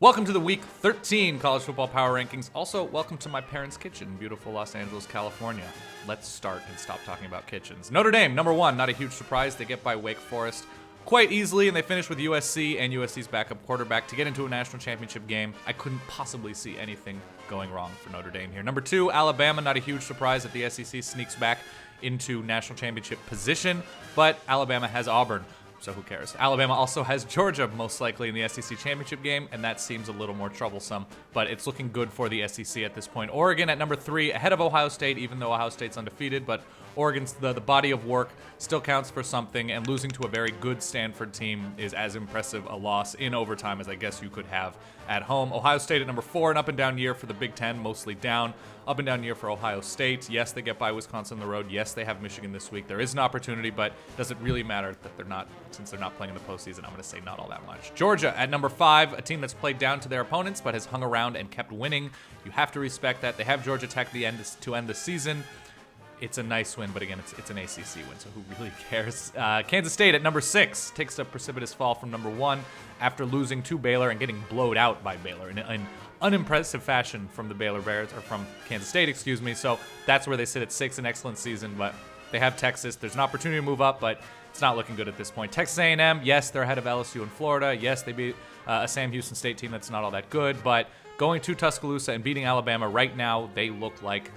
Welcome to the Week 13 College Football Power Rankings. Also, welcome to my parents' kitchen in beautiful Los Angeles, California. Let's start and stop talking about kitchens. Notre Dame, number one, not a huge surprise. They get by Wake Forest quite easily, and they finish with USC and USC's backup quarterback to get into a national championship game. I couldn't possibly see anything going wrong for Notre Dame here. Number two, Alabama, not a huge surprise that the SEC sneaks back into national championship position, but Alabama has Auburn. So who cares? Alabama also has Georgia most likely in the SEC championship game, and that seems a little more troublesome, but it's looking good for the SEC at this point. Oregon at number three, ahead of Ohio State, even though Ohio State's undefeated, but Oregon's the body of work still counts for something, and losing to a very good Stanford team is as impressive a loss in overtime as I guess you could have at home. Ohio State at number four, an up and down year for the Big Ten, mostly down. Up and down year for Ohio State. Yes, they get by Wisconsin on the road. Yes, they have Michigan this week. There is an opportunity, but does it really matter that they're not, since they're not playing in the postseason? I'm going to say not all that much. Georgia at number five, a team that's played down to their opponents, but has hung around and kept winning. You have to respect that. They have Georgia Tech to end the season. It's a nice win, but again, it's an ACC win, so who really cares? Kansas State at number six takes a precipitous fall from number one after losing to Baylor and getting blowed out by Baylor in unimpressive fashion from the Baylor Bears, or from Kansas State, excuse me. So that's where they sit at six, an excellent season, but they have Texas. There's an opportunity to move up, but it's not looking good at this point. Texas A&M, yes, they're ahead of LSU and Florida. Yes, they beat a Sam Houston State team that's not all that good, but going to Tuscaloosa and beating Alabama right now, they look like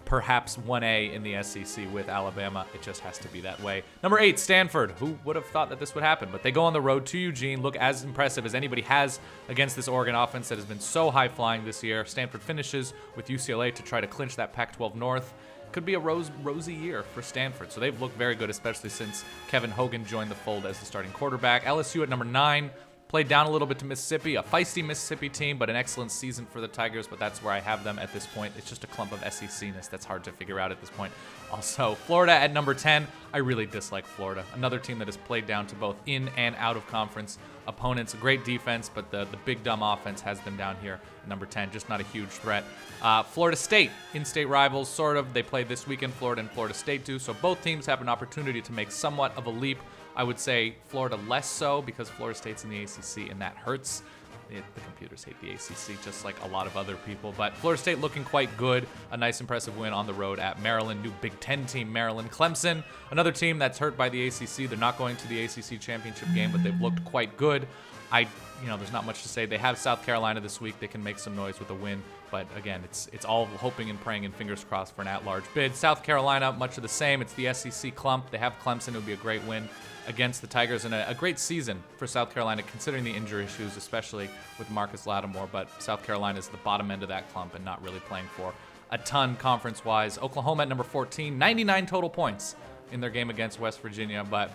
perhaps 1A in the SEC with Alabama. It just has to be that way. Number eight, Stanford. Who would have thought that this would happen? But they go on the road to Eugene, look as impressive as anybody has against this Oregon offense that has been so high-flying this year. Stanford finishes with UCLA to try to clinch that Pac-12 North. Could be a rosy year for Stanford. So they've looked very good, especially since Kevin Hogan joined the fold as the starting quarterback. LSU at number nine. Played down a little bit to Mississippi, a feisty Mississippi team, but an excellent season for the Tigers, but that's where I have them at this point. It's just a clump of SEC-ness that's hard to figure out at this point. Also, Florida at number 10. I really dislike Florida. Another team that has played down to both in and out of conference opponents. A great defense, but the big dumb offense has them down here at number 10. Just not a huge threat. Florida State, in-state rivals, sort of. They played this weekend, Florida and Florida State do, so both teams have an opportunity to make somewhat of a leap. I would say Florida less so because Florida State's in the ACC, and that hurts. The computers hate the ACC just like a lot of other people. But Florida State looking quite good. A nice, impressive win on the road at Maryland. New Big Ten team, Maryland. Clemson, another team that's hurt by the ACC. They're not going to the ACC championship game, but they've looked quite good. There's not much to say. They have South Carolina this week. They can make some noise with a win. But again, it's all hoping and praying and fingers crossed for an at-large bid. South Carolina, much of the same. It's the SEC clump. They have Clemson. It would be a great win against the Tigers, and a great season for South Carolina considering the injury issues, especially with Marcus Lattimore. But South Carolina is the bottom end of that clump and not really playing for a ton conference-wise. Oklahoma at number 14, 99 total points in their game against West Virginia, but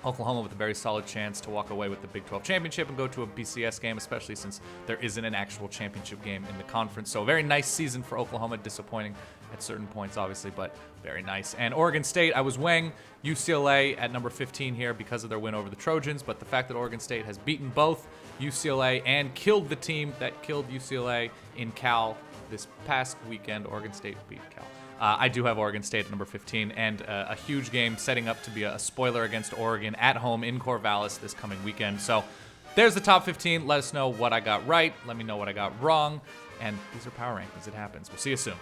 Oklahoma with a very solid chance to walk away with the Big 12 championship and go to a BCS game, especially since there isn't an actual championship game in the conference. So a very nice season for Oklahoma, disappointing at certain points, obviously, but very nice. And Oregon State, I was weighing UCLA at number 15 here because of their win over the Trojans, but the fact that Oregon State has beaten both UCLA and killed the team that killed UCLA in Cal this past weekend, Oregon State beat Cal. I do have Oregon State at number 15, and a huge game setting up to be a spoiler against Oregon at home in Corvallis this coming weekend. So there's the top 15. Let us know what I got right. Let me know what I got wrong. And these are power rankings. It happens. We'll see you soon.